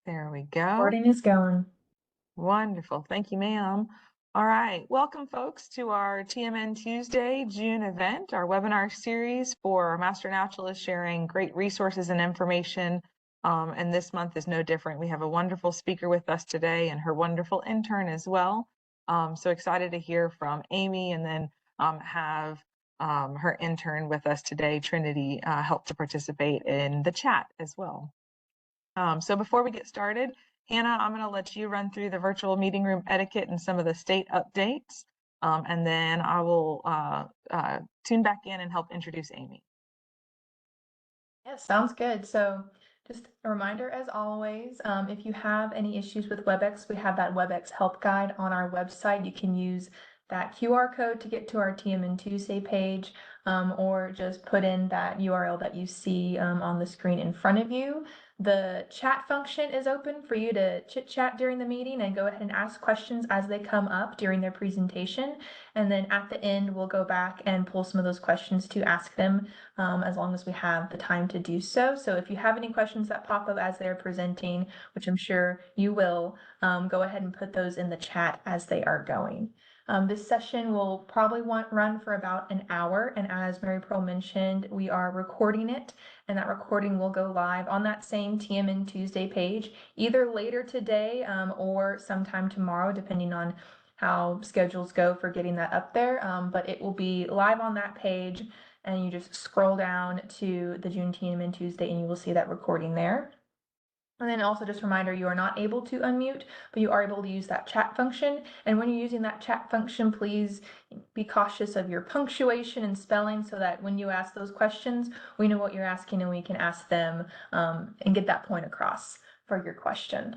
There we go. Recording is going. Wonderful. Thank you, ma'am. All right. Welcome, folks, to our TMN Tuesday June event, our webinar series for Master Naturalists sharing great resources and information. And this month is no different. We have a wonderful speaker with us today and her wonderful intern as well. So excited to hear from Amy and then have her intern with us today, Trinity, help to participate in the chat as well. So before we get started, Hannah, I'm going to let you run through the virtual meeting room etiquette and some of the state updates, and then I will tune back in and help introduce Amy. Yeah, sounds good. So just a reminder, as always, if you have any issues with WebEx, we have that WebEx help guide on our website. You can use that QR code to get to our TMN Tuesday page, or just put in that URL that you see on the screen in front of you. The chat function is open for you to chit chat during the meeting and go ahead and ask questions as they come up during their presentation. And then at the end, we'll go back and pull some of those questions to ask them as long as we have the time to do so. So if you have any questions that pop up as they're presenting, which I'm sure you will, go ahead and put those in the chat as they are going. This session will probably run for about an hour, and as Mary Pearl mentioned, we are recording it, and that recording will go live on that same TMN Tuesday page, either later today or sometime tomorrow, depending on how schedules go for getting that up there, but it will be live on that page, and you just scroll down to the June TMN Tuesday and you will see that recording there. And then also just a reminder, you are not able to unmute, but you are able to use that chat function. And when you're using that chat function, please be cautious of your punctuation and spelling so that when you ask those questions, we know what you're asking and we can ask them and get that point across for your question.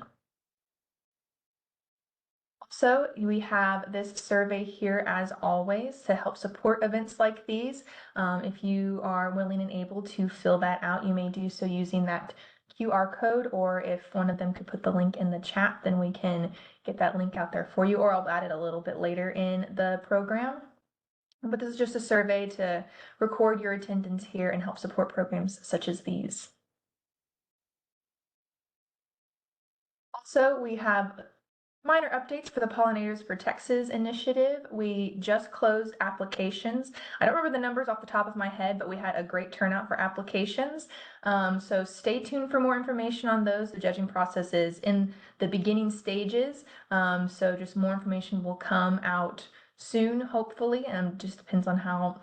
Also, we have this survey here as always to help support events like these. If you are willing and able to fill that out, you may do so using that QR code, or if one of them could put the link in the chat, then we can get that link out there for you, or I'll add it a little bit later in the program. But this is just a survey to record your attendance here and help support programs such as these. Also, we have minor updates for the Pollinators for Texas initiative. We just closed applications. I don't remember the numbers off the top of my head, but we had a great turnout for applications. So stay tuned for more information on those. The judging process is in the beginning stages. So just more information will come out soon, hopefully, and just depends on how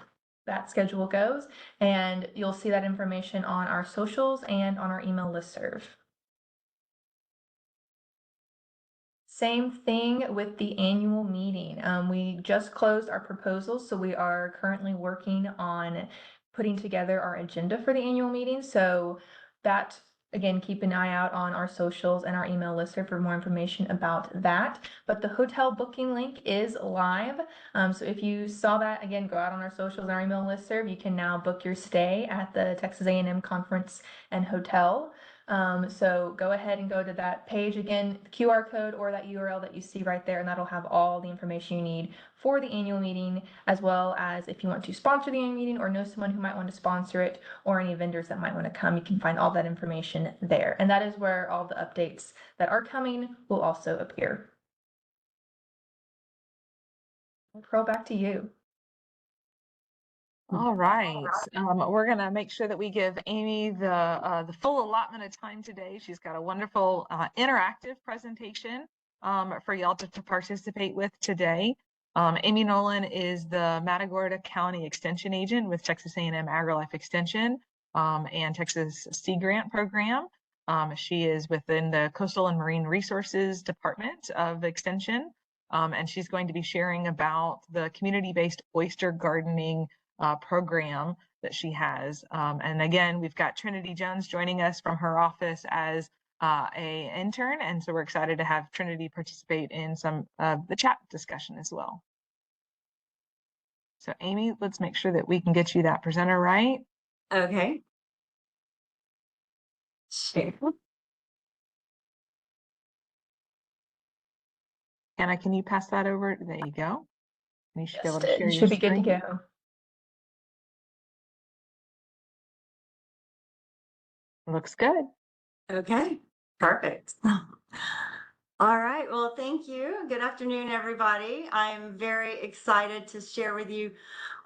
that schedule goes. And you'll see that information on our socials and on our email listserv. Same thing with the annual meeting. We just closed our proposals, so we are currently working on putting together our agenda for the annual meeting. So that, again, keep an eye out on our socials and our email listserv for more information about that. But the hotel booking link is live. So if you saw that, again, go out on our socials and our email listserv. You can now book your stay at the Texas A&M Conference and Hotel. So go ahead and go to that page again, the QR code or that URL that you see right there, and that'll have all the information you need for the annual meeting, as well as if you want to sponsor the annual meeting or know someone who might want to sponsor it or any vendors that might want to come, you can find all that information there. And that is where all the updates that are coming will also appear. Pearl, back to you. All right, we're going to make sure that we give Amy the full allotment of time today. She's got a wonderful interactive presentation for y'all to participate with today. Amy Nowlin is the Matagorda County Extension Agent with Texas A&M AgriLife Extension and Texas Sea Grant Program. She is within the Coastal and Marine Resources Department of Extension, and she's going to be sharing about the community-based oyster gardening program that she has. And again, we've got Trinity Jones joining us from her office as a intern, and so we're excited to have Trinity participate in some of the chat discussion as well. So Amy, let's make sure that we can get you that presenter right. Okay. Share. Anna, can you pass that over? There you go. You should be able to share your Should be good to screen. go. Looks good. Okay. Perfect. All right. Well, thank you. Good afternoon, everybody. I'm very excited to share with you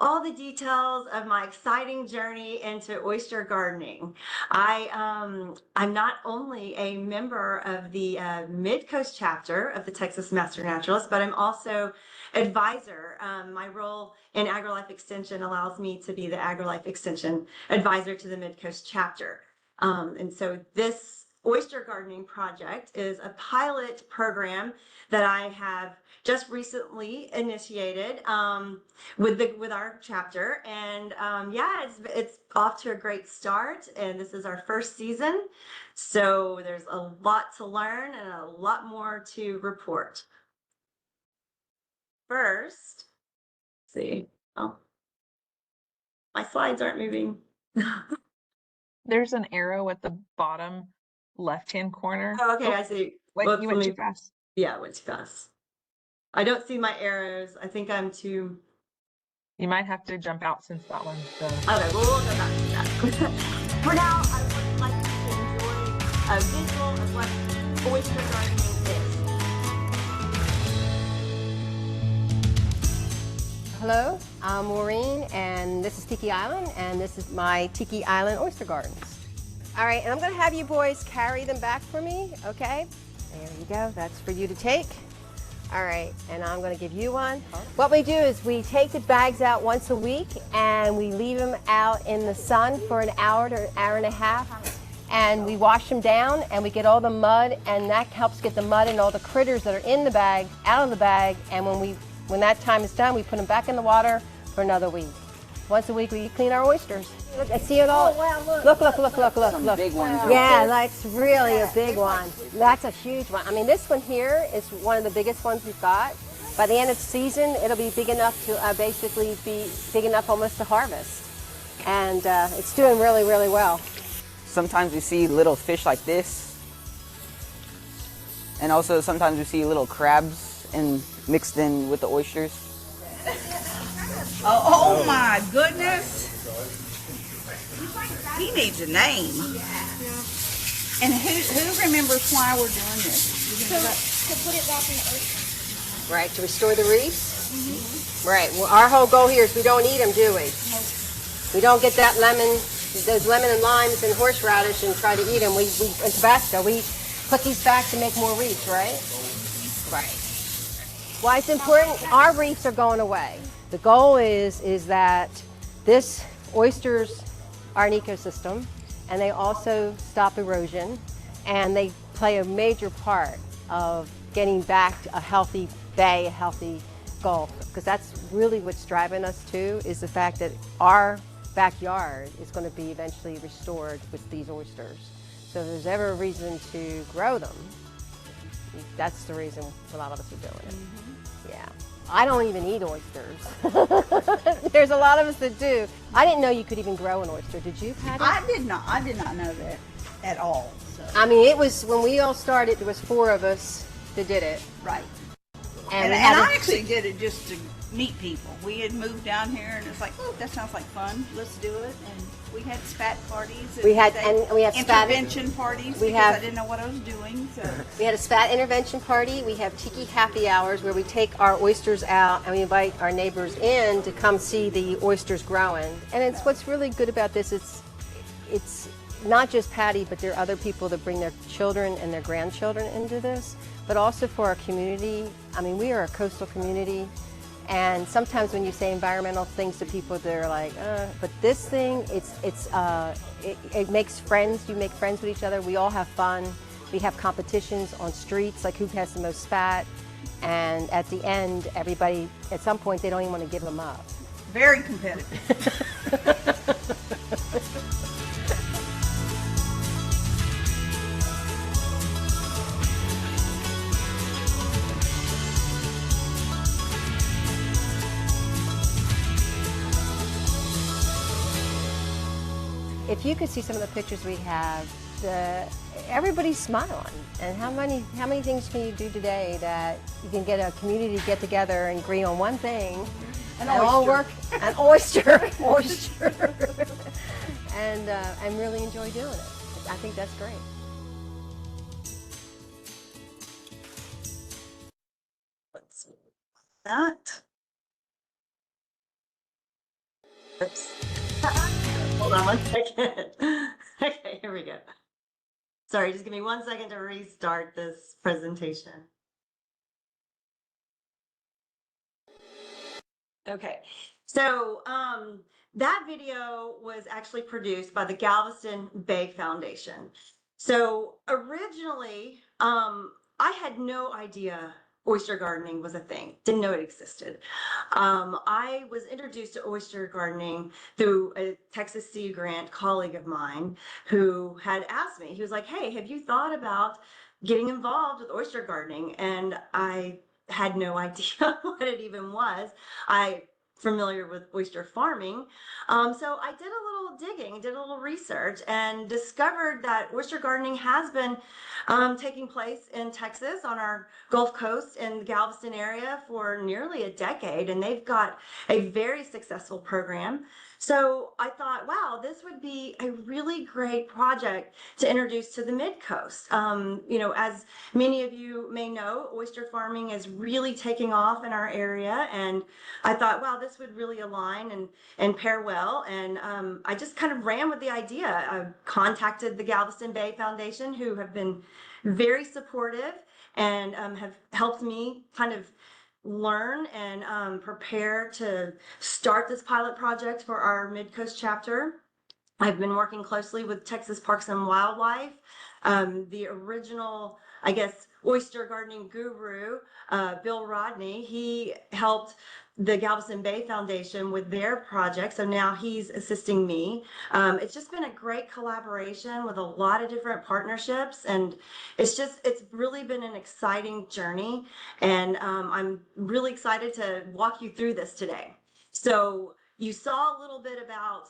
all the details of my exciting journey into oyster gardening. I'm not only a member of the Mid-Coast chapter of the Texas Master Naturalist, but I'm also advisor. My role in AgriLife Extension allows me to be the AgriLife Extension advisor to the Mid-Coast chapter. And so this Oyster Gardening Project is a pilot program that I have just recently initiated with our chapter, and yeah, it's off to a great start, and this is our first season, so there's a lot to learn and a lot more to report. First, let's see. Oh, my slides aren't moving. There's an arrow at the bottom left-hand corner. Oh, okay, I see. Wait, you went too fast. Yeah, I went too fast. I don't see my arrows. I think I'm too... You might have to jump out since that one's the... Okay, well, we'll go back to that. For now, I would like you to enjoy a visual of what oyster gardening is. Hello, I'm Maureen, and this is Tiki Island, and this is my Tiki Island oyster gardens. All right, and I'm going to have you boys carry them back for me, okay? There you go. That's for you to take. All right, and I'm going to give you one. What we do is we take the bags out once a week, and we leave them out in the sun for an hour to an hour and a half, and we wash them down, and we get all the mud, and that helps get the mud and all the critters that are in the bag out of the bag, and when that time is done, we put them back in the water for another week. Once a week, we clean our oysters. Look, I see it all. Oh, wow, look. Some big ones. Yeah, that's really a big one. That's a huge one. I mean, this one here is one of the biggest ones we've got. By the end of the season, it'll be big enough to basically be big enough almost to harvest. And it's doing really, really well. Sometimes we see little fish like this. And also sometimes we see little crabs mixed in with the oysters. Oh my goodness. He needs a name. And who remembers why we're doing this? To put it back in the ocean. Right, to restore the reefs? Mm-hmm. Right, well, our whole goal here is we don't eat them, do we? Nope. We don't get that those lemon and limes and horseradish and try to eat them. And Tabasco, we put these back to make more reefs, right? Right. Why it's important? Our reefs are going away. The goal is that this oysters are an ecosystem, and they also stop erosion, and they play a major part of getting back to a healthy bay, a healthy Gulf, because that's really what's driving us too, is the fact that our backyard is going to be eventually restored with these oysters. So if there's ever a reason to grow them, that's the reason a lot of us are doing it. Mm-hmm. Yeah. I don't even eat oysters. There's a lot of us that do. I didn't know you could even grow an oyster. Did you, Patty? I did not know that at all. So. I mean, it was, when we all started, there was 4 of us that did it. Right. And I actually did it just to meet people. We had moved down here, and it's like, oh, that sounds like fun. Let's do it. And we had spat parties. We had spat intervention parties because I didn't know what I was doing. So we had a spat intervention party. We have tiki happy hours where we take our oysters out and we invite our neighbors in to come see the oysters growing. And it's what's really good about this. It's not just Patty, but there are other people that bring their children and their grandchildren into this, but also for our community. I mean, we are a coastal community, and sometimes when you say environmental things to people, they're like, but this thing, it makes friends. You make friends with each other. We all have fun. We have competitions on streets, like who has the most spat, and at the end, everybody, at some point, they don't even want to give them up. very competitive. If you could see some of the pictures we have, everybody's smiling. And how many things can you do today that you can get a community to get together and agree on one thing, and all work an oyster, and really enjoy doing it. I think that's great. that. Oops. Hold on one second. Okay, here we go. Sorry, just give me 1 second to restart this presentation. Okay, so that video was actually produced by the Galveston Bay Foundation. So originally, I had no idea oyster gardening was a thing, didn't know it existed. I was introduced to oyster gardening through a Texas Sea Grant colleague of mine who had asked me, he was like, hey, have you thought about getting involved with oyster gardening? And I had no idea what it even was. I familiar with oyster farming. So I did a little digging, did a little research, and discovered that oyster gardening has been taking place in Texas on our Gulf Coast in the Galveston area for nearly a decade, and they've got a very successful program. So I thought, wow, this would be a really great project to introduce to the Mid-Coast. You know, as many of you may know, oyster farming is really taking off in our area, and I thought, wow, this would really align and pair well. And I just kind of ran with the idea. I contacted the Galveston Bay Foundation, who have been very supportive and have helped me kind of learn and prepare to start this pilot project for our Mid-Coast chapter. I've been working closely with Texas Parks and Wildlife, the original, I guess, oyster gardening guru, Bill Rodney. He helped the Galveston Bay Foundation with their project, so now he's assisting me. It's just been a great collaboration with a lot of different partnerships, and it's really been an exciting journey, and I'm really excited to walk you through this today. So you saw a little bit about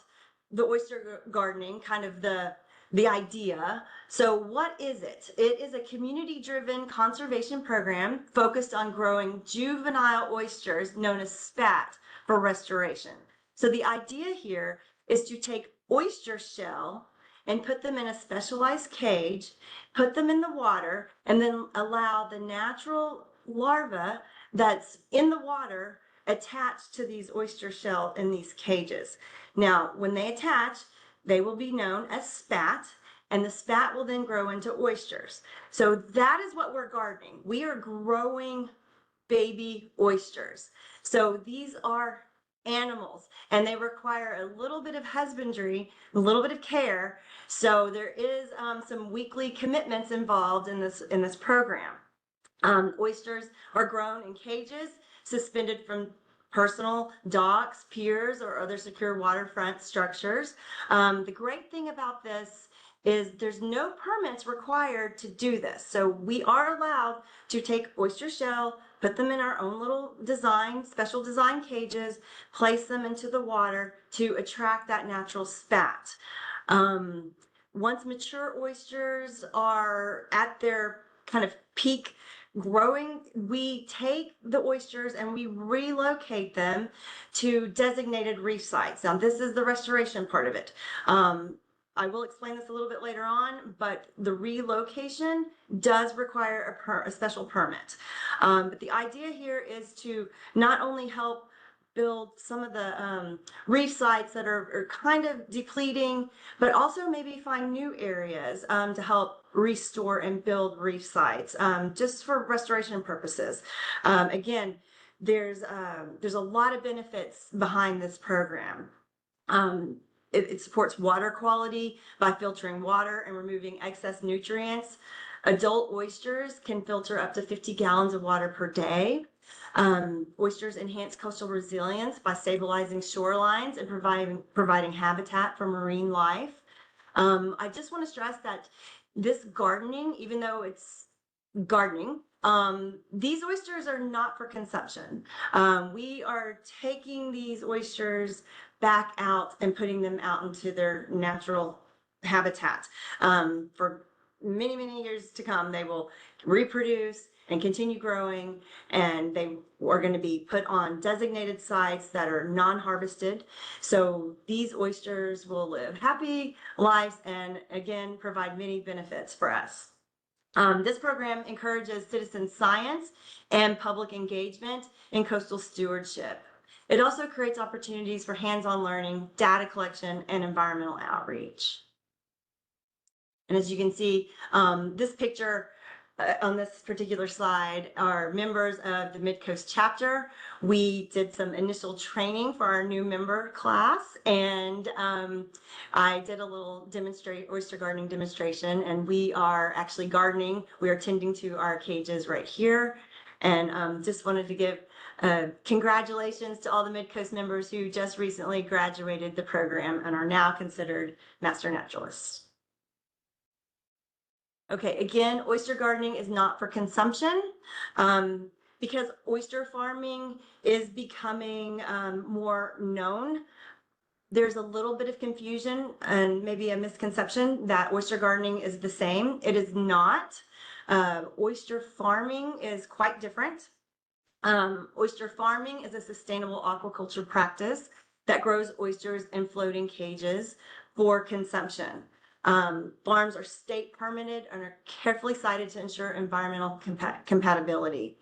the oyster gardening, kind of the idea. So what is it? It is a community-driven conservation program focused on growing juvenile oysters known as spat for restoration. So the idea here is to take oyster shell and put them in a specialized cage, put them in the water, and then allow the natural larva that's in the water attached to these oyster shell in these cages. Now, when they attach, they will be known as spat, and the spat will then grow into oysters. So that is what we're gardening. We are growing baby oysters. So these are animals, and they require a little bit of husbandry, a little bit of care. So there is some weekly commitments involved in this program. Oysters are grown in cages suspended from personal docks, piers, or other secure waterfront structures. The great thing about this is there's no permits required to do this. So we are allowed to take oyster shell, put them in our own little special design cages, place them into the water to attract that natural spat. Once mature oysters are at their kind of peak growing, we take the oysters and we relocate them to designated reef sites. Now, this is the restoration part of it. I will explain this a little bit later on, but the relocation does require a special permit. But the idea here is to not only help build some of the reef sites that are kind of depleting, but also maybe find new areas to help restore and build reef sites just for restoration purposes. Again, there's a lot of benefits behind this program. It supports water quality by filtering water and removing excess nutrients. Adult oysters can filter up to 50 gallons of water per day. Oysters enhance coastal resilience by stabilizing shorelines and providing habitat for marine life. I just want to stress that this gardening, even though it's gardening, these oysters are not for consumption. We are taking these oysters back out and putting them out into their natural habitat. For many, many years to come, they will reproduce and continue growing, and they are going to be put on designated sites that are non-harvested. So these oysters will live happy lives and again provide many benefits for us. This program encourages citizen science and public engagement in coastal stewardship. It also creates opportunities for hands-on learning, data collection, and environmental outreach. And as you can see, this picture on this particular slide are members of the Mid-Coast chapter. We did some initial training for our new member class, and I did a little oyster gardening demonstration, and we are actually gardening. We are tending to our cages right here, and just wanted to give congratulations to all the Mid-Coast members who just recently graduated the program and are now considered Master Naturalists. Okay, again, oyster gardening is not for consumption because oyster farming is becoming more known. There's a little bit of confusion and maybe a misconception that oyster gardening is the same. It is not. Oyster farming is quite different. Oyster farming is a sustainable aquaculture practice that grows oysters in floating cages for consumption. Farms are state permitted and are carefully sited to ensure environmental compatibility.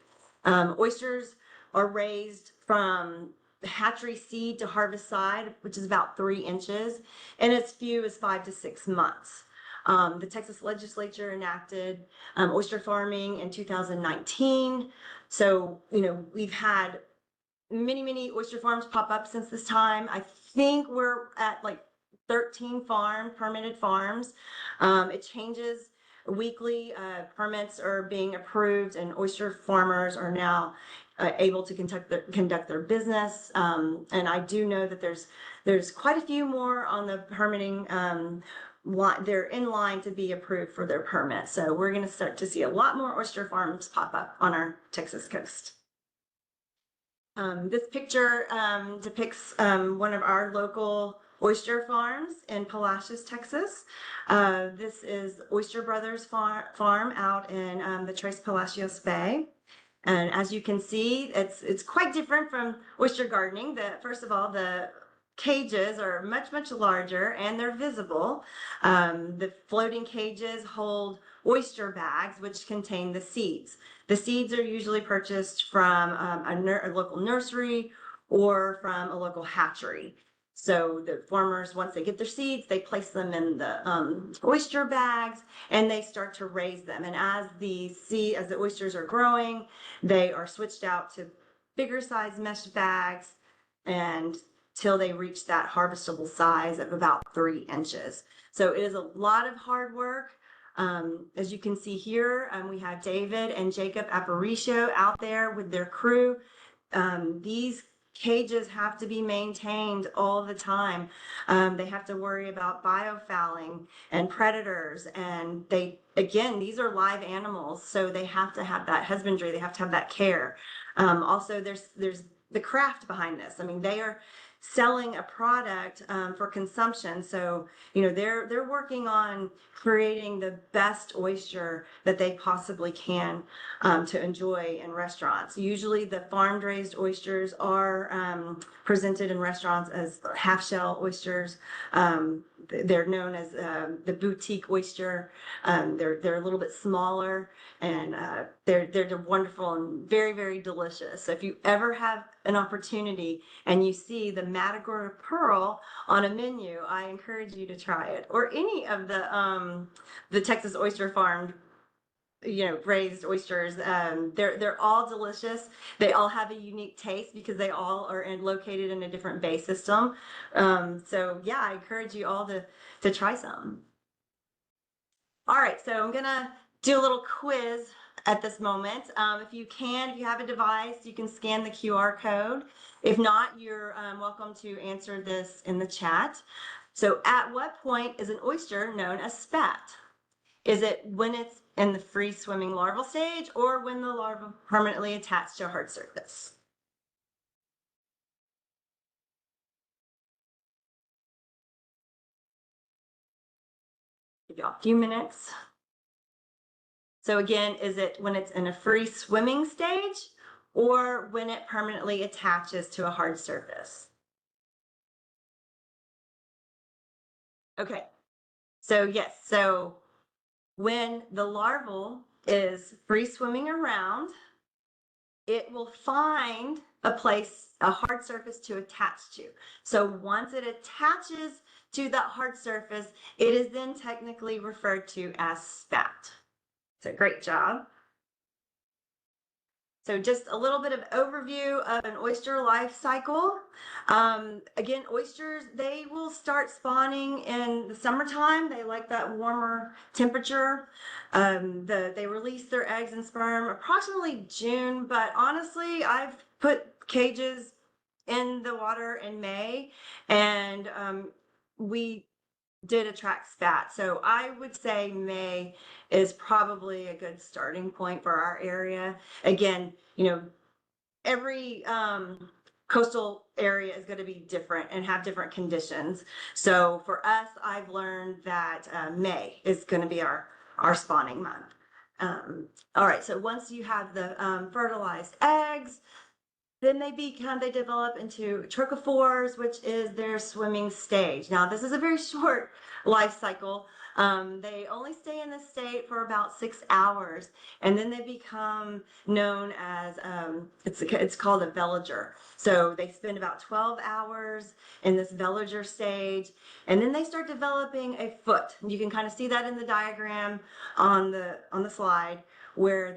Oysters are raised from hatchery seed to harvest side, which is about 3 inches, and as few as 5 to 6 months. The Texas legislature enacted oyster farming in 2019. So, we've had many oyster farms pop up since this time. I think we're at like 13 permitted farms. It changes weekly. Permits are being approved, and oyster farmers are now able to conduct their business. And I do know that there's quite a few more on the permitting. They're in line to be approved for their permit. So we're going to start to see a lot more oyster farms pop up on our Texas coast. This picture depicts one of our local oyster farms in Palacios, Texas. This is Oyster Brothers Farm out in the Tres Palacios Bay. And as you can see, it's quite different from oyster gardening. First of all, the cages are much larger and they're visible. The floating cages hold oyster bags which contain the seeds. The seeds are usually purchased from a local nursery or from a local hatchery. So the farmers, once they get their seeds, they place them in the oyster bags and they start to raise them. And as the oysters are growing, they are switched out to bigger size mesh bags and till they reach that harvestable size of about 3 inches. So it is a lot of hard work. As you can see here, we have David and Jacob Aparicio out there with their crew. These cages have to be maintained all the time. They have to worry about biofouling and predators, and these are live animals, so they have to have that husbandry, they have to have that care. Also, there's the craft behind this. I mean, they are selling a product for consumption, so they're working on creating the best oyster that they possibly can to enjoy in restaurants. Usually the farm raised oysters are presented in restaurants as half shell oysters. They're known as the boutique oyster. They're a little bit smaller, and they're wonderful and very delicious. So if you ever have an opportunity and you see the Matagorda pearl on a menu, I encourage you to try it, or any of the Texas oyster farm raised oysters. They're all delicious. They all have a unique taste because they all are located in a different bay system. So yeah, I encourage you all to try some. All right, so I'm gonna do a little quiz at this moment. If you have a device, you can scan the QR code. If not, you're welcome to answer this in the chat. So at what point is an oyster known as spat? Is it when it's in the free swimming larval stage, or when the larva permanently attached to a hard surface? Give you a few minutes. So again, is it when it's in a free swimming stage, or when it permanently attaches to a hard surface? Okay, so yes, so When the larval is free swimming around, it will find a place, a hard surface to attach to. So once it attaches to that hard surface, it is then technically referred to as spat. So great job. So just a little bit of overview of an oyster life cycle. Again, oysters, they will start spawning in the summertime. They like that warmer temperature. They release their eggs and sperm approximately June, but honestly, I've put cages in the water in May, and we did attract spat. So I would say May is probably a good starting point for our area. Again, every coastal area is going to be different and have different conditions. So for us, I've learned that May is going to be our spawning month. All right, so once you have the fertilized eggs, then they develop into trochophores, which is their swimming stage. Now, this is a very short life cycle. They only stay in this state for about 6 hours, and then they become known as, it's called a veliger. So they spend about 12 hours in this veliger stage, and then they start developing a foot. You can kind of see that in the diagram on the slide, where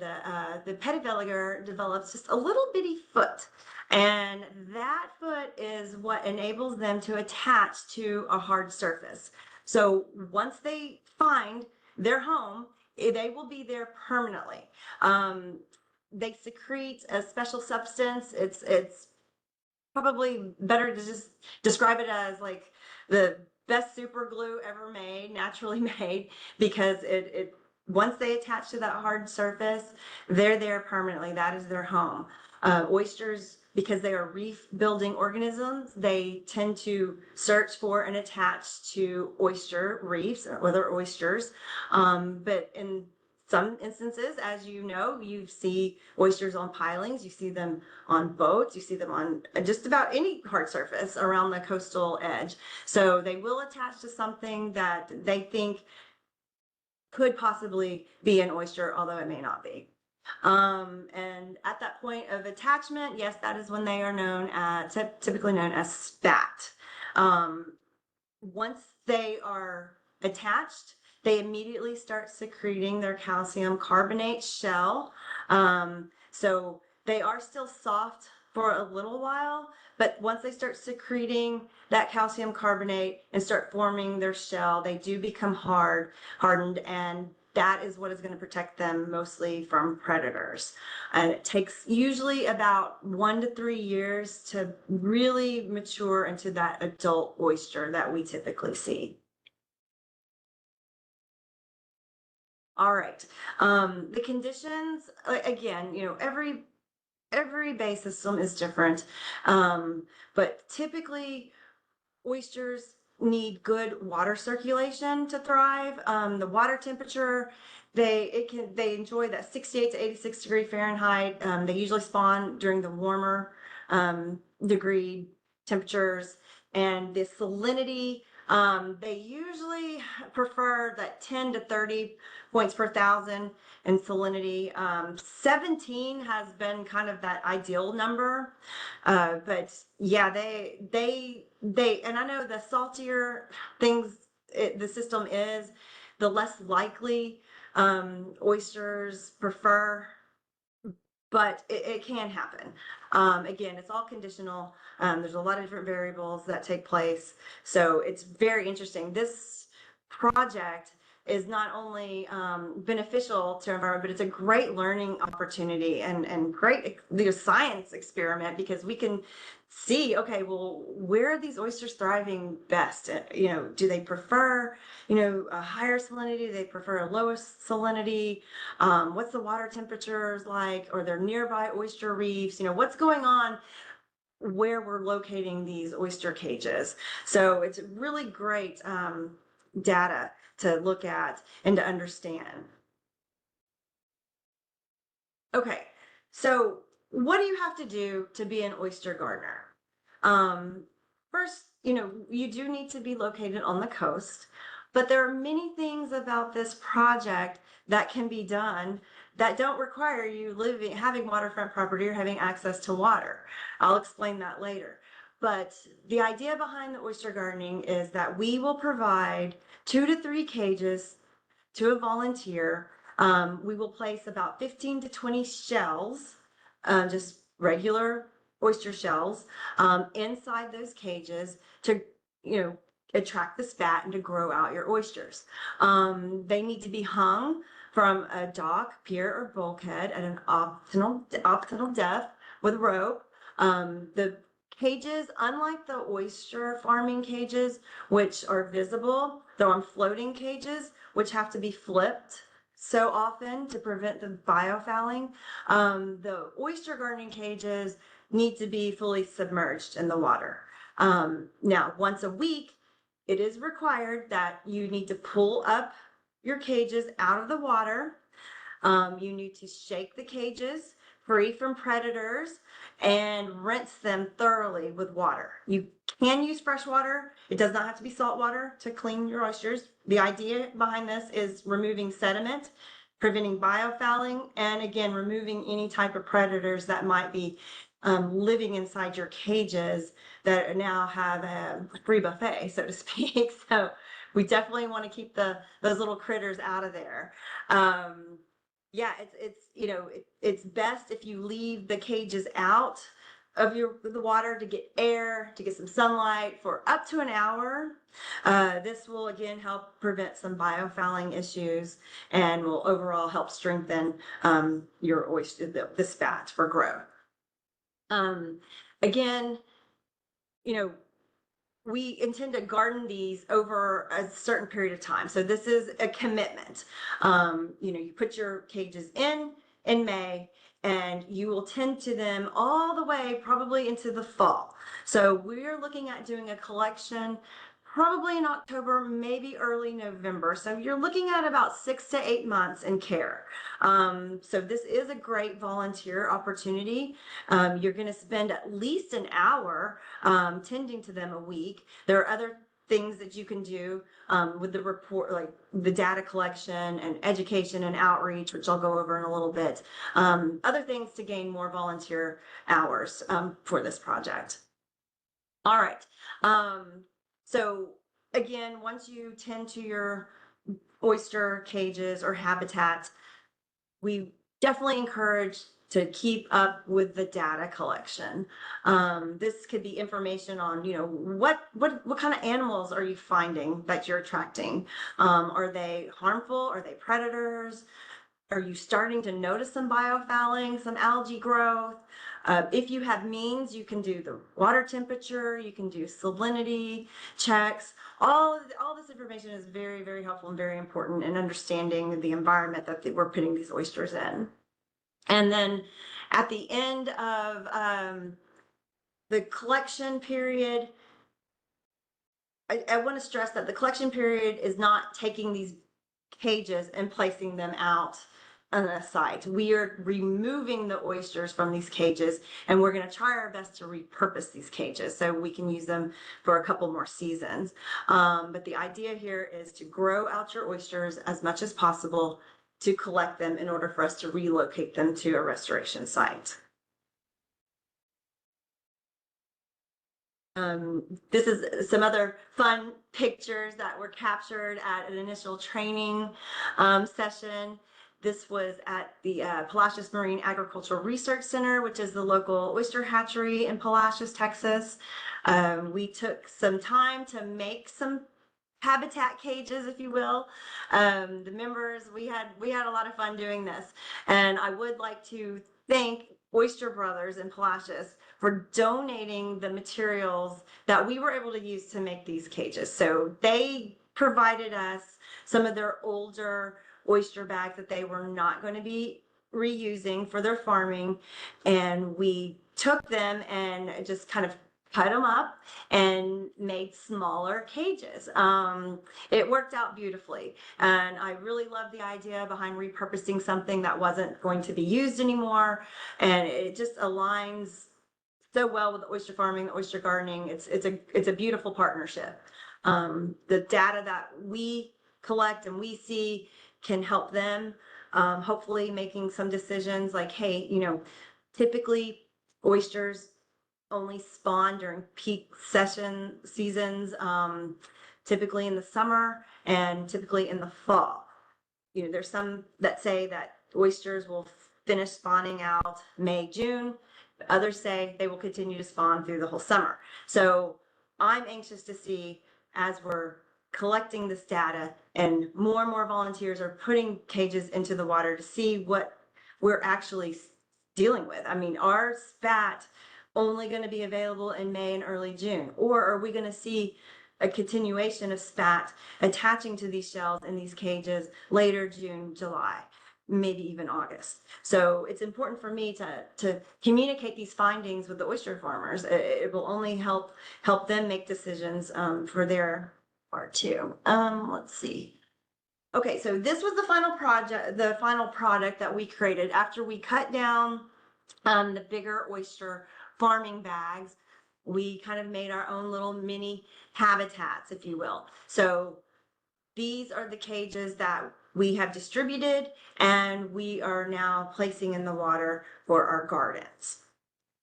the pediveliger develops just a little bitty foot. And that foot is what enables them to attach to a hard surface. So once they find their home, they will be there permanently. They secrete a special substance. It's probably better to just describe it as like the best super glue ever made, naturally made, because it once they attach to that hard surface, they're there permanently. That is their home. Oysters, because they are reef building organisms, they tend to search for and attach to oyster reefs or other oysters. But in some instances, as you know, you see oysters on pilings, you see them on boats, you see them on just about any hard surface around the coastal edge. So they will attach to something that they think could possibly be an oyster, although it may not be. And at that point of attachment, yes, that is when they are known as, typically known as spat. Once they are attached, they immediately start secreting their calcium carbonate shell. So they are still soft for a little while, but once they start secreting that calcium carbonate and start forming their shell, they do become hardened, and that is what is going to protect them mostly from predators. And it takes usually about 1 to 3 years to really mature into that adult oyster that we typically see. All right. The conditions, again, every bay system is different, but typically oysters need good water circulation to thrive. The water temperature, they enjoy that 68 to 86 degree Fahrenheit. They usually spawn during the warmer degree temperatures, and the salinity, they usually prefer that 10 to 30 points per thousand in salinity. 17 has been kind of that ideal number, but yeah, they and I know the saltier the system is, the less likely oysters prefer, but it can happen. Again, it's all conditional. There's a lot of different variables that take place. So it's very interesting. This project is not only beneficial to our environment, but it's a great learning opportunity and great science experiment, because we can see, okay, well, where are these oysters thriving best? Do they prefer, a higher salinity? Do they prefer a lower salinity? What's the water temperatures like? Or their nearby oyster reefs? What's going on where we're locating these oyster cages? So it's really great data to look at and to understand. Okay, so what do you have to do to be an oyster gardener? First, you do need to be located on the coast, But there are many things about this project that can be done that don't require you having waterfront property or having access to water. I'll explain that later. But the idea behind the oyster gardening is that we will provide 2 to 3 cages to a volunteer. We will place about 15 to 20 shells, just regular oyster shells, inside those cages to, attract the spat and to grow out your oysters. They need to be hung from a dock, pier, or bulkhead at an optimal depth with rope. The cages, unlike the oyster farming cages, which are visible, they're on floating cages, which have to be flipped so often to prevent the biofouling. The oyster gardening cages need to be fully submerged in the water. Now, once a week, it is required that you need to pull up your cages out of the water. You need to shake the cages free from predators and rinse them thoroughly with water. You can use fresh water. It does not have to be salt water to clean your oysters. The idea behind this is removing sediment, preventing biofouling, and again, removing any type of predators that might be living inside your cages that now have a free buffet, so to speak. So we definitely want to keep those little critters out of there. Yeah, it's best if you leave the cages out of the water to get air, to get some sunlight for up to an hour. This will again help prevent some biofouling issues and will overall help strengthen your oyster, the spat for growth. Again, we intend to garden these over a certain period of time. So this is a commitment. You put your cages in May, and you will tend to them all the way probably into the fall. So we're looking at doing a collection probably in October, maybe early November. So you're looking at about 6 to 8 months in care. So this is a great volunteer opportunity. You're going to spend at least an hour tending to them a week. There are other things that you can do with the report, like the data collection and education and outreach, which I'll go over in a little bit. Other things to gain more volunteer hours for this project. All right. So again, once you tend to your oyster cages or habitats, we definitely encourage to keep up with the data collection. This could be information on, what kind of animals are you finding that you're attracting? Are they harmful? Are they predators? Are you starting to notice some biofouling, some algae growth? If you have means, you can do the water temperature, you can do salinity checks. All this information is very, very helpful and very important in understanding the environment that we're putting these oysters in. And then at the end of the collection period, I want to stress that the collection period is not taking these cages and placing them out on a site. We are removing the oysters from these cages, and we're going to try our best to repurpose these cages so we can use them for a couple more seasons. But the idea here is to grow out your oysters as much as possible, to collect them in order for us to relocate them to a restoration site. This is some other fun pictures that were captured at an initial training session. This was at the Palacios Marine Agricultural Research Center, which is the local oyster hatchery in Palacios, Texas. We took some time to make some habitat cages, if you will. The members, we had a lot of fun doing this. And I would like to thank Oyster Brothers in Palacios for donating the materials that we were able to use to make these cages. So they provided us some of their older oyster bags that they were not going to be reusing for their farming, and we took them and just kind of cut them up and made smaller cages. It worked out beautifully, and I really love the idea behind repurposing something that wasn't going to be used anymore, and it just aligns so well with the oyster farming, the oyster gardening. It's a beautiful partnership. The data that we collect and we see can help them, hopefully making some decisions like, hey, typically oysters only spawn during peak seasons, typically in the summer and typically in the fall. There's some that say that oysters will finish spawning out May, June. Others say they will continue to spawn through the whole summer. So I'm anxious to see, as we're collecting this data and more volunteers are putting cages into the water, to see what we're actually dealing with. I mean, are spat only going to be available in May and early June? Or are we going to see a continuation of spat attaching to these shells in these cages later June, July, maybe even August? So it's important for me to communicate these findings with the oyster farmers. It will only help them make decisions for their part too. Let's see. Okay, so this was the final product that we created after we cut down the bigger oyster farming bags. We kind of made our own little mini habitats, if you will. So these are the cages that we have distributed and we are now placing in the water for our gardens.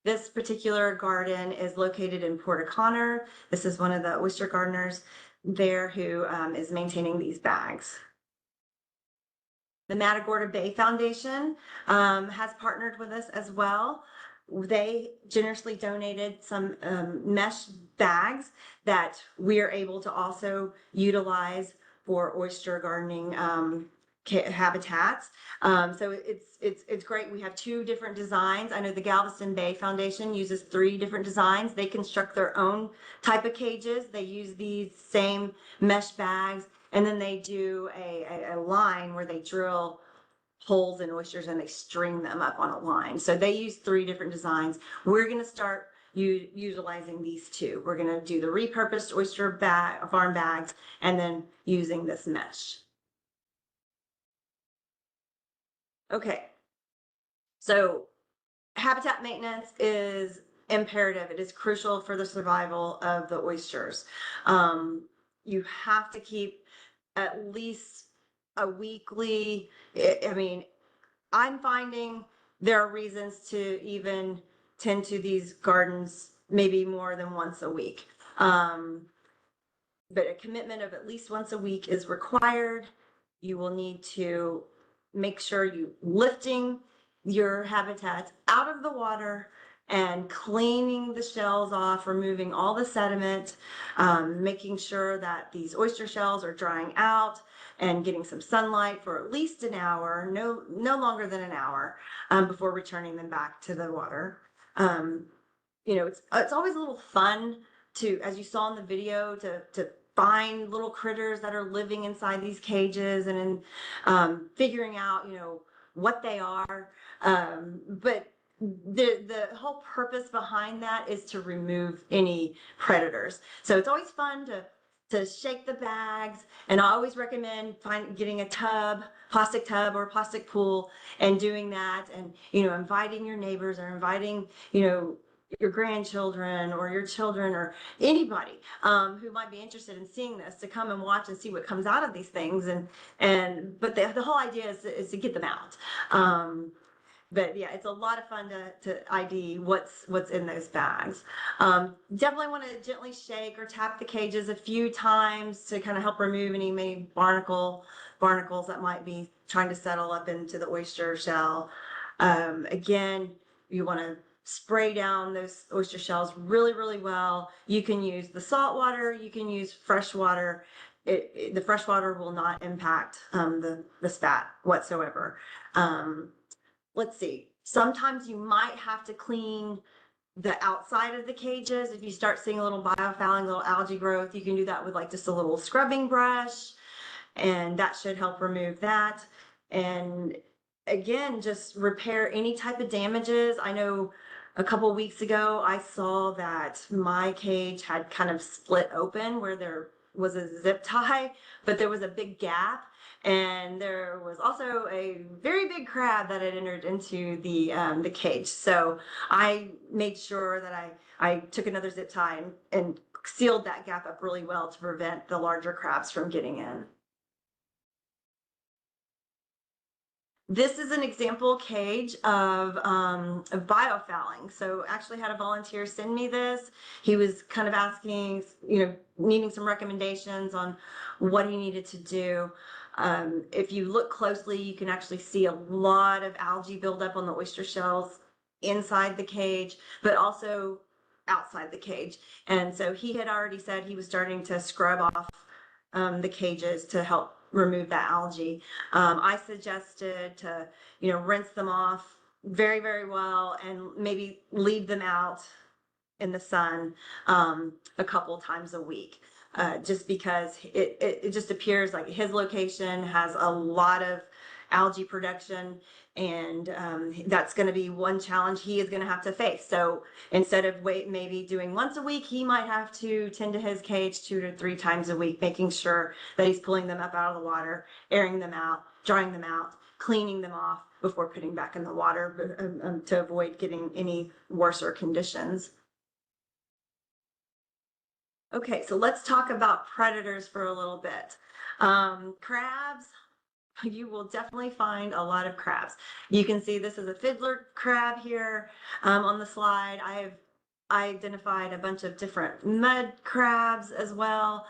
This particular garden is located in Port O'Connor. This is one of the oyster gardeners there who is maintaining these bags. The Matagorda Bay Foundation has partnered with us as well. They generously donated some mesh bags that we are able to also utilize for oyster gardening habitats. So it's great. We have 2 different designs. I know the Galveston Bay Foundation uses 3 different designs. They construct their own type of cages. They use these same mesh bags, and then they do a line where they drill holes in oysters and they string them up on a line. So they use 3 different designs. We're going to start utilizing these 2. We're going to do the repurposed oyster farm bags and then using this mesh. Okay, so habitat maintenance is imperative. It is crucial for the survival of the oysters. You have to keep at least a weekly, I mean, I'm finding there are reasons to even tend to these gardens maybe more than once a week. But a commitment of at least once a week is required. You will need to make sure you lifting your habitats out of the water and cleaning the shells off, removing all the sediment, making sure that these oyster shells are drying out and getting some sunlight for at least an hour, no longer than an hour, before returning them back to the water. It's always a little fun to, as you saw in the video, to find little critters that are living inside these cages and figuring out, what they are. But the whole purpose behind that is to remove any predators. So it's always fun to shake the bags, and I always recommend getting a plastic tub or a plastic pool and doing that, and inviting your neighbors or inviting your grandchildren or your children or anybody who might be interested in seeing this to come and watch and see what comes out of these things. But the whole idea is to get them out. But yeah, it's a lot of fun to ID what's in those bags. Definitely want to gently shake or tap the cages a few times to kind of help remove any maybe barnacles that might be trying to settle up into the oyster shell. Again, you want to spray down those oyster shells really, really well. You can use the salt water, you can use fresh water. The fresh water will not impact the spat whatsoever. Let's see. Sometimes you might have to clean the outside of the cages. If you start seeing a little biofouling, little algae growth, you can do that with like just a little scrubbing brush, and that should help remove that. And again, just repair any type of damages. I know a couple weeks ago, I saw that my cage had kind of split open where there was a zip tie, but there was a big gap. And there was also a very big crab that had entered into the cage. So I made sure that I took another zip tie and sealed that gap up really well to prevent the larger crabs from getting in. This is an example cage of biofouling. So actually had a volunteer send me this. He was kind of asking, needing some recommendations on what he needed to do. If you look closely, you can actually see a lot of algae buildup on the oyster shells inside the cage, but also outside the cage. And so he had already said he was starting to scrub off the cages to help remove that algae. I suggested to, rinse them off very, very well and maybe leave them out in the sun a couple times a week. Just because it just appears like his location has a lot of algae production, and that's going to be one challenge he is going to have to face. So instead of maybe doing once a week, he might have to tend to his cage 2 to 3 times a week, making sure that he's pulling them up out of the water, airing them out, drying them out, cleaning them off before putting back in the water to avoid getting any worser conditions. Okay, so let's talk about predators for a little bit. Crabs, you will definitely find a lot of crabs. You can see this is a fiddler crab here on the slide. I identified a bunch of different mud crabs as well.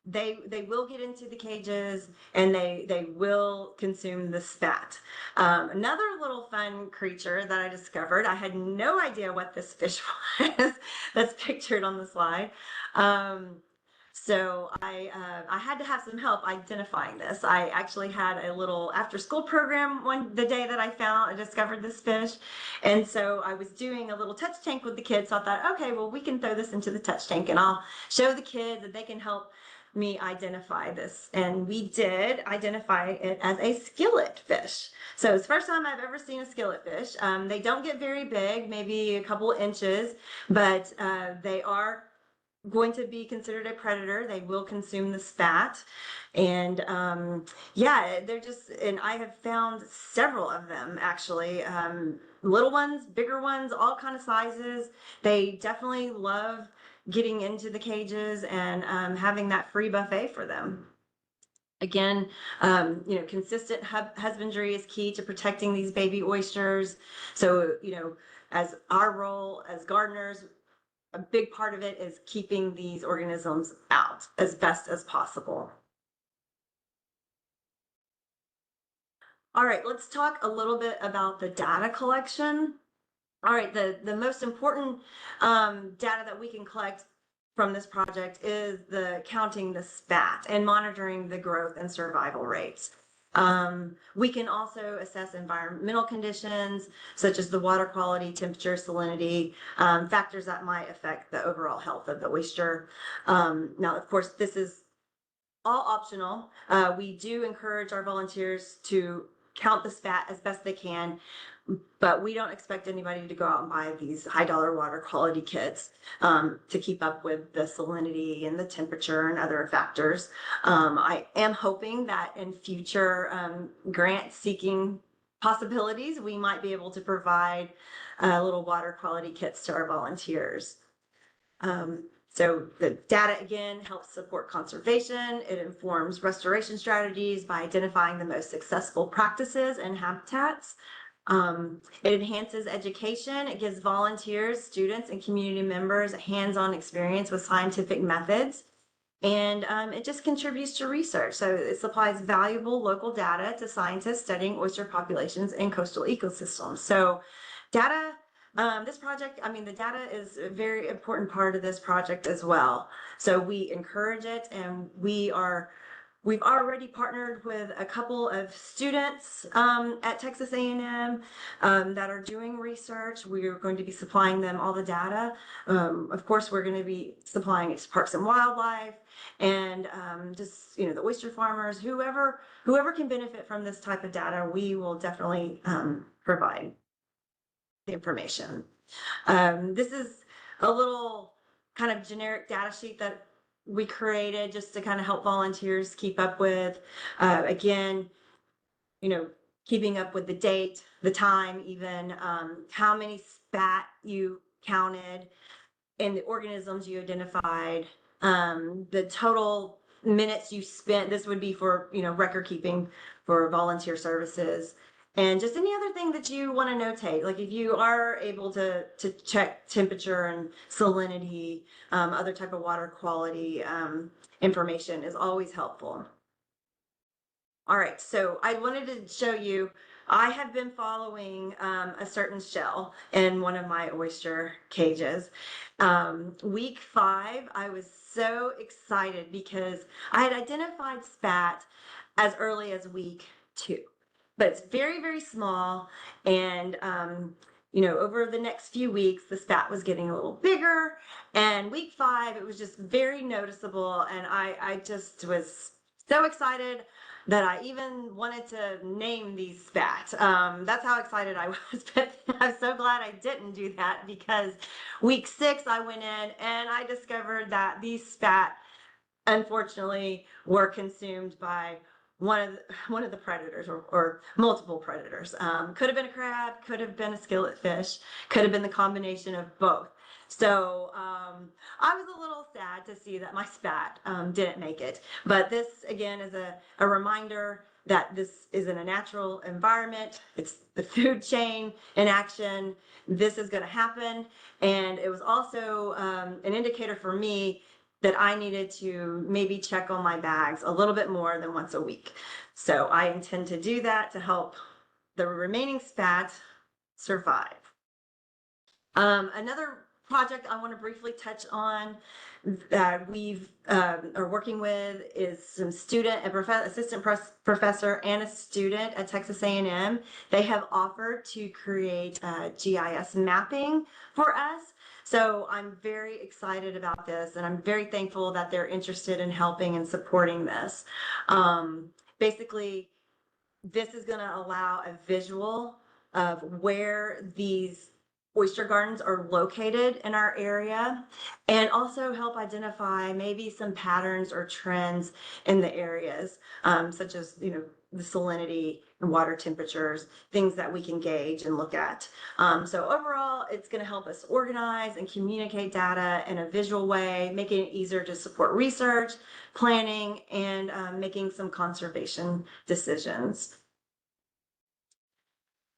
They will get into the cages, and they will consume the spat. Another little fun creature that I discovered, I had no idea what this fish was that's pictured on the slide. So I had to have some help identifying this. I actually had a little after-school program the day that I discovered this fish. And so I was doing a little touch tank with the kids. So I thought, okay, well, we can throw this into the touch tank and I'll show the kids that they can help me identify this. And we did identify it as a skillet fish. So it's the first time I've ever seen a skillet fish. They don't get very big, maybe a couple inches, but they are going to be considered a predator. They will consume the spat. And yeah, they're just, and I have found several of them actually, little ones, bigger ones, all kind of sizes. They definitely love getting into the cages and having that free buffet for them. Again, consistent husbandry is key to protecting these baby oysters. So, as our role as gardeners, a big part of it is keeping these organisms out as best as possible. All right, let's talk a little bit about the data collection. All right, the most important data that we can collect from this project is counting the spat and monitoring the growth and survival rates. We can also assess environmental conditions such as the water quality, temperature, salinity, factors that might affect the overall health of the oyster. Now, of course, this is all optional. We do encourage our volunteers to count the spat as best they can, but we don't expect anybody to go out and buy these high-dollar water quality kits to keep up with the salinity and the temperature and other factors. I am hoping that in future grant-seeking possibilities, we might be able to provide little water quality kits to our volunteers. So the data, again, helps support conservation. It informs restoration strategies by identifying the most successful practices and habitats. It enhances education. It gives volunteers, students, and community members a hands-on experience with scientific methods. And it just contributes to research. So it supplies valuable local data to scientists studying oyster populations in coastal ecosystems. So data, this project, the data is a very important part of this project as well. So we encourage it, and we've already partnered with a couple of students at Texas A&M that are doing research. We are going to be supplying them all the data. Of course, we're going to be supplying it to Parks and Wildlife and just, the oyster farmers, whoever can benefit from this type of data, we will definitely provide the information. This is a little kind of generic data sheet that we created just to kind of help volunteers keep up with, again, keeping up with the date, the time, even how many spat you counted, and the organisms you identified, the total minutes you spent. This would be for, record keeping for volunteer services, and just any other thing that you want to notate. Like if you are able to check temperature and salinity, other type of water quality information is always helpful. All right, so I wanted to show you, I have been following a certain shell in one of my oyster cages. Week 5, I was so excited because I had identified spat as early as week 2, but it's very, very small. And, over the next few weeks, the spat was getting a little bigger. And week 5, it was just very noticeable. And I just was so excited that I even wanted to name these spat. That's how excited I was, but I'm so glad I didn't do that, because week 6 I went in and I discovered that these spat, unfortunately, were consumed by one of the predators, or multiple predators. Could have been a crab, could have been a skillet fish, could have been the combination of both. So I was a little sad to see that my spat didn't make it. But this, again, is a reminder that this is in a natural environment. It's the food chain in action. This is going to happen. And it was also an indicator for me that I needed to maybe check on my bags a little bit more than once a week. So I intend to do that to help the remaining spat survive. Another project I want to briefly touch on that we've are working with is some student and assistant professor and a student at Texas A&M. They have offered to create GIS mapping for us. So I'm very excited about this, and I'm very thankful that they're interested in helping and supporting this. Basically, this is going to allow a visual of where these oyster gardens are located in our area, and also help identify maybe some patterns or trends in the areas, such as, the salinity and water temperatures, things that we can gauge and look at. So overall, it's going to help us organize and communicate data in a visual way, making it easier to support research, planning, and making some conservation decisions.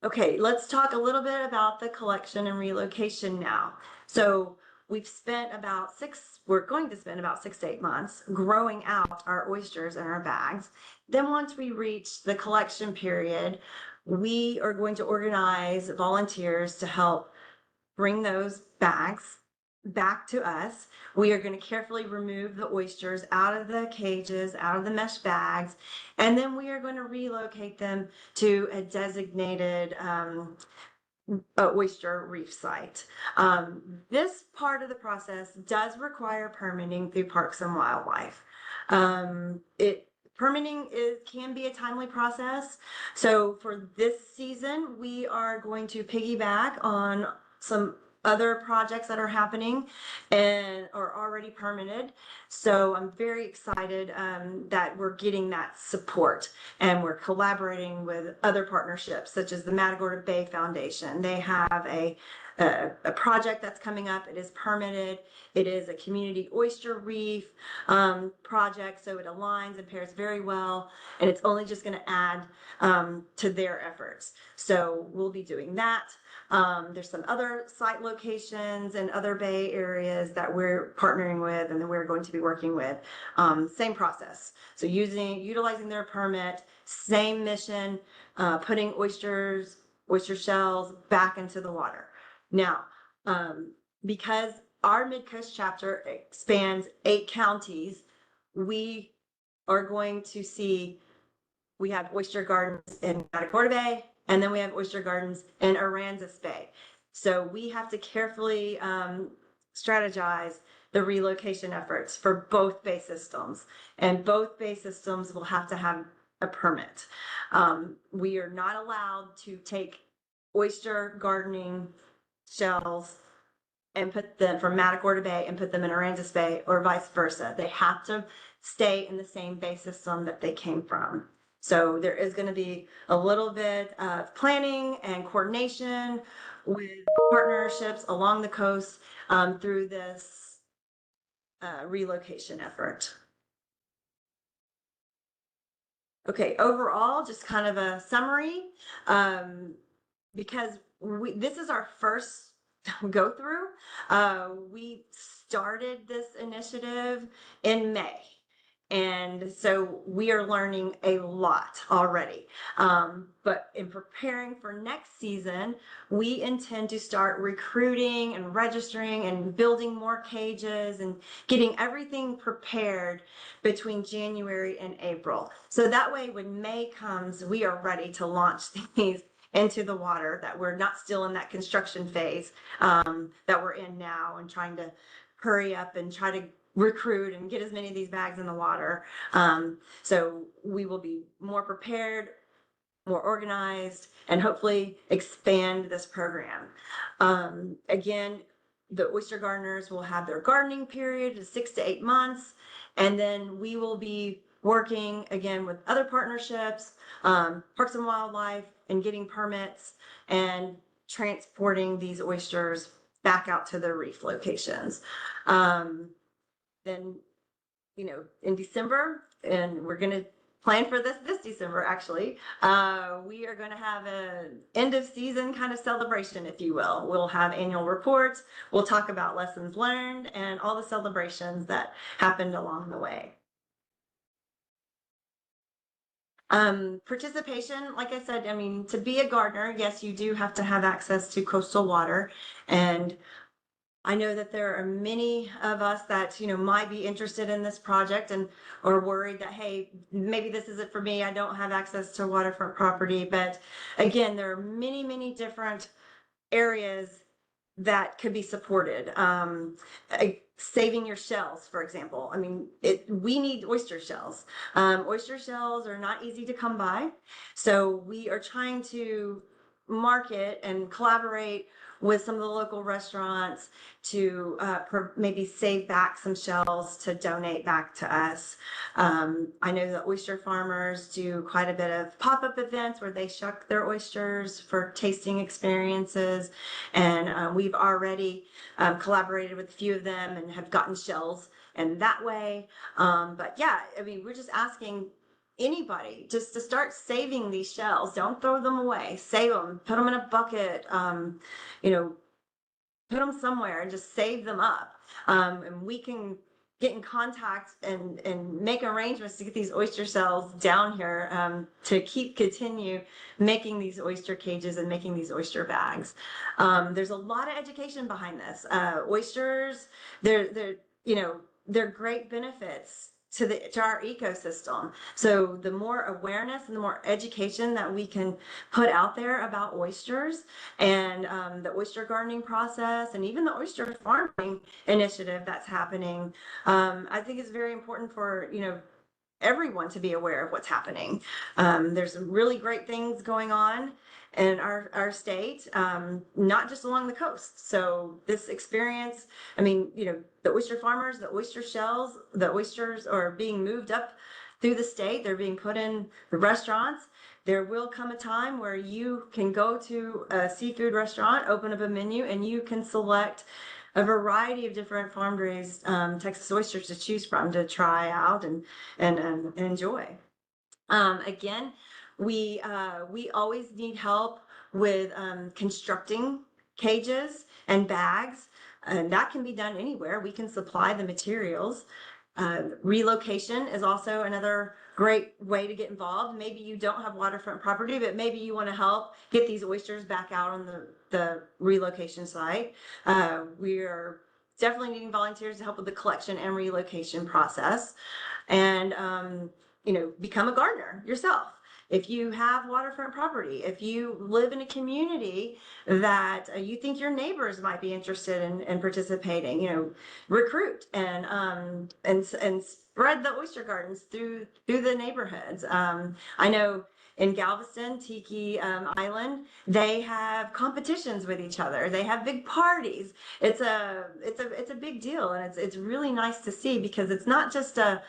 Okay, let's talk a little bit about the collection and relocation now. So we're going to spend about 6 to 8 months growing out our oysters in our bags. Then once we reach the collection period, we are going to organize volunteers to help bring those bags back to us. We are going to carefully remove the oysters out of the cages, out of the mesh bags, and then we are going to relocate them to a designated oyster reef site. This part of the process does require permitting through Parks and Wildlife. Permitting can be a timely process. So for this season, we are going to piggyback on some other projects that are happening and are already permitted. So I'm very excited that we're getting that support, and we're collaborating with other partnerships such as the Matagorda Bay Foundation. They have a project that's coming up. It is permitted. It is a community oyster reef project, so it aligns and pairs very well, and it's only just going to add to their efforts. So we'll be doing that. There's some other site locations and other bay areas that we're partnering with and that we're going to be working with. Same process. So utilizing their permit, same mission, putting oyster shells back into the water. Now, because our Mid-Coast chapter spans 8 counties, we are going to see, we have oyster gardens in Matagorda Bay, and then we have oyster gardens in Aransas Bay. So we have to carefully strategize the relocation efforts for both bay systems, and both bay systems will have to have a permit. We are not allowed to take oyster gardening shells and put them from Matagorda Bay and put them in Aransas Bay, or vice versa. They have to stay in the same bay system that they came from. So there is going to be a little bit of planning and coordination with partnerships along the coast through this relocation effort. Okay, overall, just kind of a summary, because this is our first go through. We started this initiative in May. And so we are learning a lot already. But in preparing for next season, we intend to start recruiting and registering and building more cages and getting everything prepared between January and April. So that way, when May comes, we are ready to launch these into the water, that we're not still in that construction phase that we're in now, and trying to hurry up and try to recruit and get as many of these bags in the water. So we will be more prepared, more organized, and hopefully expand this program. Again, the oyster gardeners will have their gardening period of 6 to 8 months, and then we will be working again with other partnerships, Parks and Wildlife, and getting permits and transporting these oysters back out to the reef locations. Then, you know, in December, and we're going to plan for this December, actually, we are going to have an end of season kind of celebration, if you will. We'll have annual reports. We'll talk about lessons learned and all the celebrations that happened along the way. Participation, like I said, I mean, to be a gardener, yes, you do have to have access to coastal water. And I know that there are many of us that, you know, might be interested in this project and or worried that, hey, maybe this isn't for me. I don't have access to waterfront property. But again, there are many, many different areas that could be supported. Saving your shells, for example. I mean, we need oyster shells. Oyster shells are not easy to come by. So we are trying to market and collaborate with some of the local restaurants to maybe save back some shells to donate back to us. I know that oyster farmers do quite a bit of pop-up events where they shuck their oysters for tasting experiences. And we've already collaborated with a few of them and have gotten shells in that way. But yeah, I mean, we're just asking anybody just to start saving these shells. Don't throw them away. Save them. Put them in a bucket. You know, put them somewhere and just save them up. And we can get in contact and make arrangements to get these oyster shells down here to continue making these oyster cages and making these oyster bags. There's a lot of education behind this. Oysters, they're great benefits to our ecosystem. So the more awareness and the more education that we can put out there about oysters and the oyster gardening process and even the oyster farming initiative that's happening, I think it's very important for, you know, everyone to be aware of what's happening. There's some really great things going on in our state, not just along the coast. So this experience, I mean, you know, the oyster farmers, the oyster shells, the oysters are being moved up through the state. They're being put in the restaurants. There will come a time where you can go to a seafood restaurant, open up a menu, and you can select a variety of different farm-raised Texas oysters to choose from to try out and enjoy. Again, we always need help with constructing cages and bags, and that can be done anywhere. We can supply the materials. Relocation is also another great way to get involved. Maybe you don't have waterfront property, but maybe you want to help get these oysters back out on the relocation site. We are definitely needing volunteers to help with the collection and relocation process. And, you know, become a gardener yourself. If you have waterfront property, if you live in a community that you think your neighbors might be interested in participating, you know, recruit and spread the oyster gardens through the neighborhoods. I know in Galveston, Tiki Island, they have competitions with each other. They have big parties. It's a big deal, and it's really nice to see, because it's not just a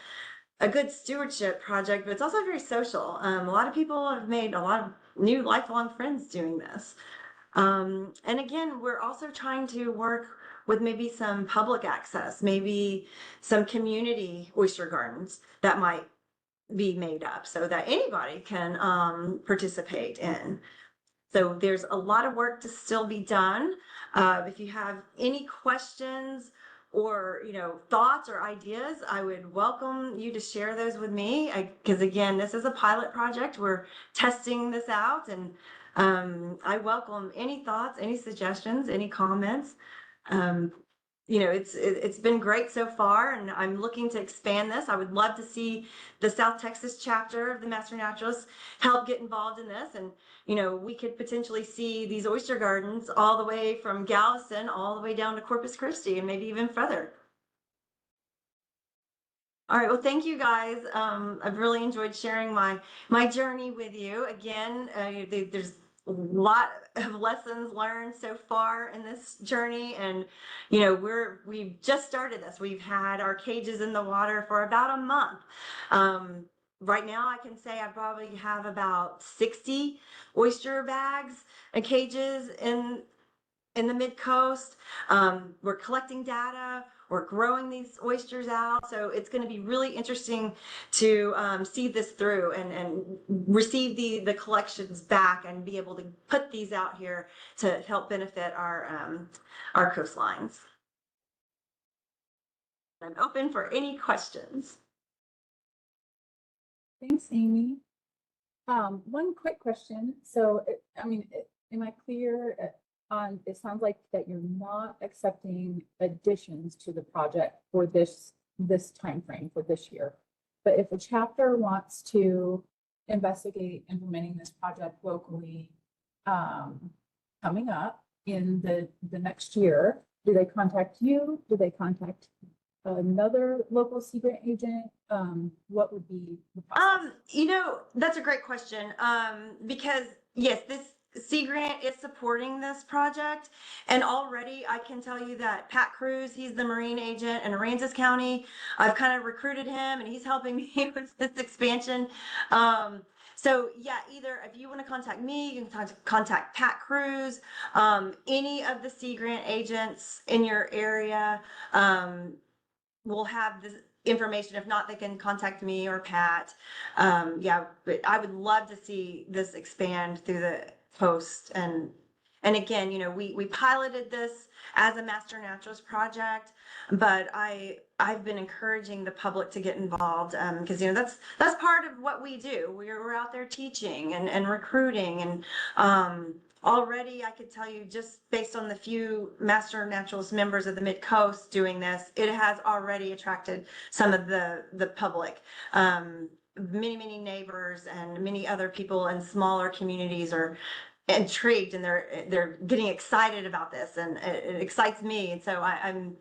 good stewardship project, but it's also very social. A lot of people have made a lot of new lifelong friends doing this. And again, we're also trying to work with maybe some public access, maybe some community oyster gardens that might be made up so that anybody can participate in. So there's a lot of work to still be done. If you have any questions or thoughts or ideas, I would welcome you to share those with me, because again, this is a pilot project. We're testing this out, and I welcome any thoughts, any suggestions, any comments. It's been great so far, and I'm looking to expand this. I would love to see the South Texas chapter of the Master Naturalists help get involved in this, and we could potentially see these oyster gardens all the way from Galveston all the way down to Corpus Christi, and maybe even further. All right, well, thank you guys. I've really enjoyed sharing my journey with you. Again, there's a lot of lessons learned so far in this journey, and we've just started this. We've had our cages in the water for about a month. Right now, I can say I probably have about 60 oyster bags and cages in the mid-coast. We're collecting data. We're growing these oysters out. So it's going to be really interesting to see this through and receive the collections back and be able to put these out here to help benefit our coastlines. I'm open for any questions. Thanks, Amy. One quick question. So, am I clear on, it sounds like that you're not accepting additions to the project for this time frame for this year. But if a chapter wants to investigate implementing this project locally coming up in the next year, do they contact you? Do they contact another local sea grant agent? What would be the process? That's a great question. Because yes, this Sea Grant is supporting this project, and already I can tell you that Pat Cruz, he's the marine agent in Aransas County. I've kind of recruited him, and he's helping me with this expansion. So yeah, either if you want to contact me, you can contact Pat Cruz, any of the Sea Grant agents in your area. Will have this information. If not, they can contact me or Pat. But I would love to see this expand through the coast. And again, we piloted this as a Master Naturalist project, but I've been encouraging the public to get involved, because that's part of what we do. We're out there teaching and recruiting, and already I could tell you, just based on the few Master Naturalist members of the Mid-Coast doing this, it has already attracted some of the public. Many neighbors and many other people in smaller communities are intrigued, and they're getting excited about this, and it excites me. And so I'm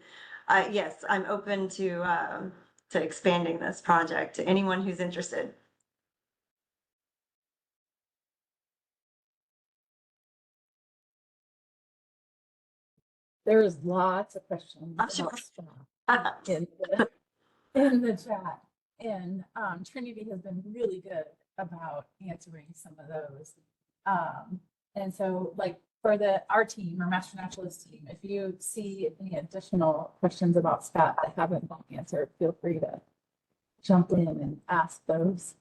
open to expanding this project to anyone who's interested. There's lots of questions in the chat, and Trinity has been really good about answering some of those. And so, like, for our team, our Master Naturalist team, if you see any additional questions about spat that haven't been answered, feel free to jump in and ask those.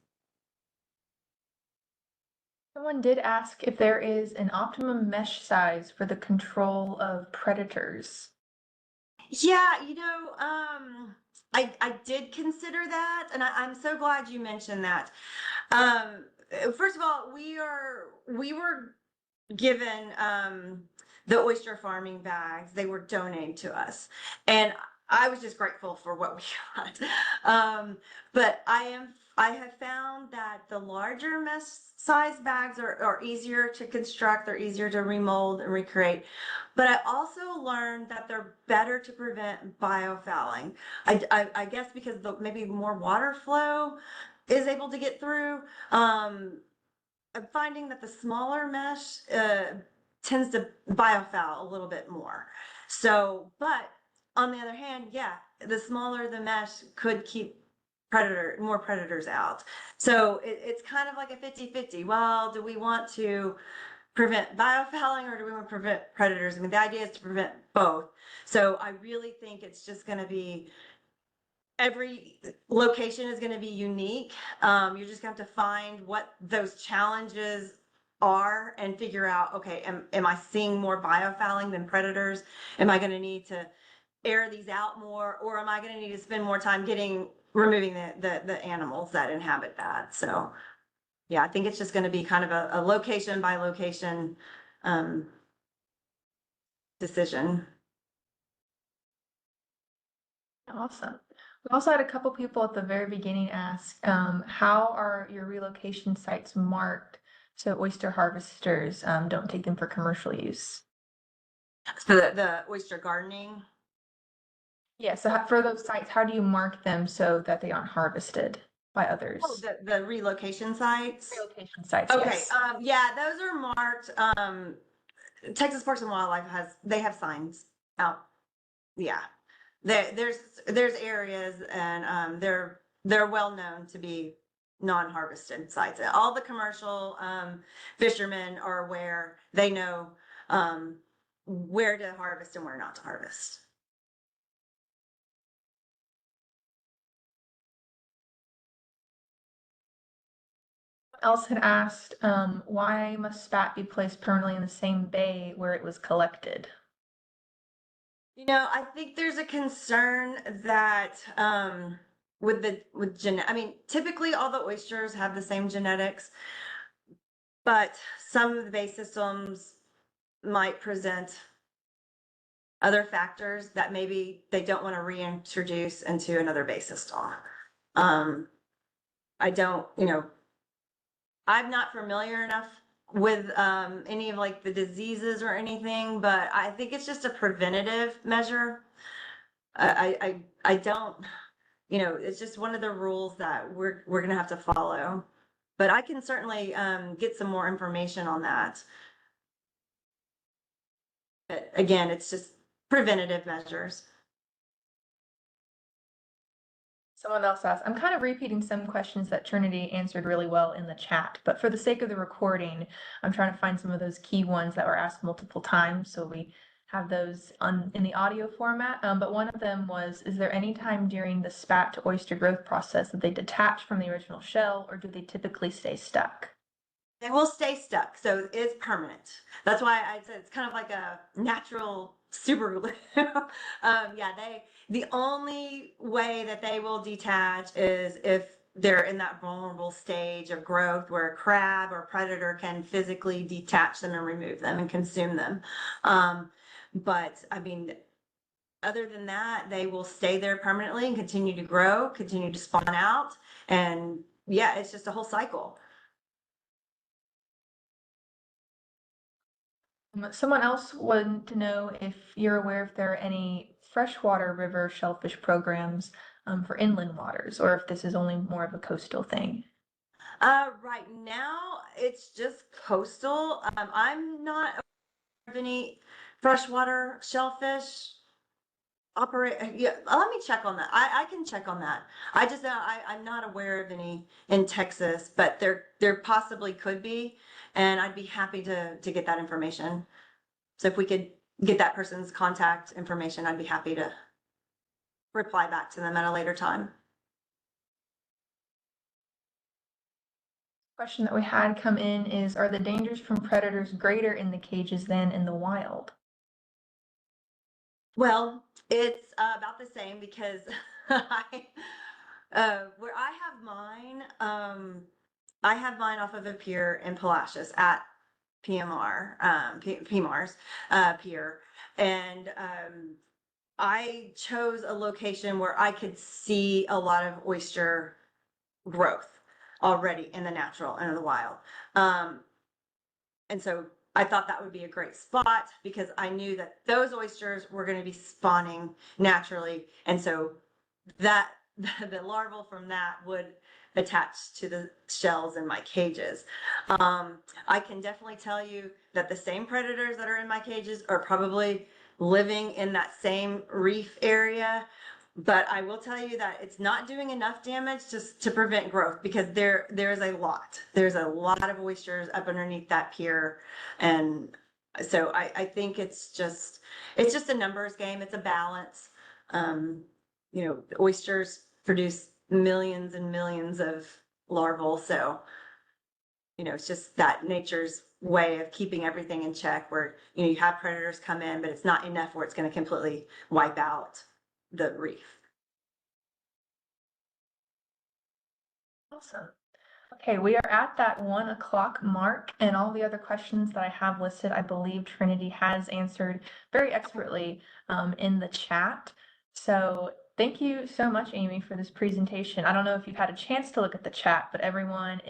Someone did ask if there is an optimum mesh size for the control of predators. Yeah, I did consider that, and I'm so glad you mentioned that. First of all, we were given the oyster farming bags. They were donated to us, and I was just grateful for what we got. But I have found that the larger mesh size bags are easier to construct, they're easier to remold and recreate. But I also learned that they're better to prevent biofouling. I guess because maybe more water flow is able to get through. I'm finding that the smaller mesh tends to biofoul a little bit more. So, but on the other hand, yeah, the smaller the mesh could keep more predators out. So it's kind of like a 50-50. Well, do we want to prevent biofouling or do we want to prevent predators? I mean, the idea is to prevent both. So I really think it's just going to be, every location is going to be unique. You're just going to have to find what those challenges are and figure out, okay, am I seeing more biofouling than predators? Am I going to need to air these out more, or am I going to need to spend more time removing the animals that inhabit that? So yeah, I think it's just going to be kind of a location by location decision. Awesome. We also had a couple people at the very beginning ask, how are your relocation sites marked so oyster harvesters don't take them for commercial use? So the oyster gardening. Yeah, so for those sites, how do you mark them so that they aren't harvested by others? Oh, the relocation sites. Relocation sites, Okay. yes. Yeah, those are marked. Texas Parks and Wildlife they have signs out. Yeah, there's areas, and they're well known to be non-harvested sites. All the commercial fishermen are aware. They know where to harvest and where not to harvest. Else had asked, why must spat be placed permanently in the same bay where it was collected? You know, I think there's a concern that I mean, typically all the oysters have the same genetics, but some of the bay systems might present other factors that maybe they don't want to reintroduce into another bay system. I don't, I'm not familiar enough with any of like the diseases or anything, but I think it's just a preventative measure. I don't, it's just one of the rules that we're gonna have to follow. But I can certainly get some more information on that. But again, it's just preventative measures. Someone else asked, I'm kind of repeating some questions that Trinity answered really well in the chat, but for the sake of the recording, I'm trying to find some of those key ones that were asked multiple times, so we have those in the audio format. But one of them was, is there any time during the spat to oyster growth process that they detach from the original shell, or do they typically stay stuck? They will stay stuck, so it's permanent. That's why I said it's kind of like a natural super glue. The only way that they will detach is if they're in that vulnerable stage of growth where a crab or predator can physically detach them and remove them and consume them. But I mean, other than that, they will stay there permanently and continue to grow, continue to spawn out. And yeah, it's just a whole cycle. Someone else wanted to know if you're aware if there are any freshwater river shellfish programs for inland waters, or if this is only more of a coastal thing. Right now, it's just coastal. I'm not aware of any freshwater shellfish yeah, let me check on that. I can check on that. I'm not aware of any in Texas, but there possibly could be, and I'd be happy to get that information. So if we could get that person's contact information, I'd be happy to reply back to them at a later time. Question that we had come in is, are the dangers from predators greater in the cages than in the wild? Well, it's about the same because where I have mine off of a pier in Palacios at PMR's pier, and I chose a location where I could see a lot of oyster growth already in the natural and in the wild, and so I thought that would be a great spot because I knew that those oysters were going to be spawning naturally. And so that the larval from that would attach to the shells in my cages. I can definitely tell you that the same predators that are in my cages are probably living in that same reef area, But I will tell you that it's not doing enough damage just to prevent growth, because there's a lot. There's a lot of oysters up underneath that pier. And so I think it's just a numbers game. It's a balance. The oysters produce millions and millions of larvae. So, it's just that nature's way of keeping everything in check, where, you have predators come in, but it's not enough where it's going to completely wipe out the reef. Awesome. Okay, we are at that 1 o'clock mark, and all the other questions that I have listed, I believe Trinity has answered very expertly in the chat. So thank you so much, Amy, for this presentation. I don't know if you've had a chance to look at the chat, but everyone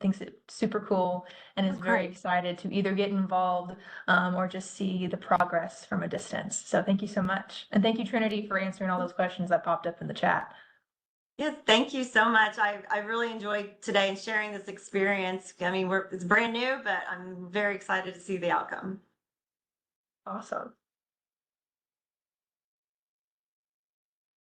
thinks it's super cool and is very excited to either get involved or just see the progress from a distance. So thank you so much. And thank you, Trinity, for answering all those questions that popped up in the chat. Yes, thank you so much. I really enjoyed today and sharing this experience. I mean, it's brand new, but I'm very excited to see the outcome. Awesome.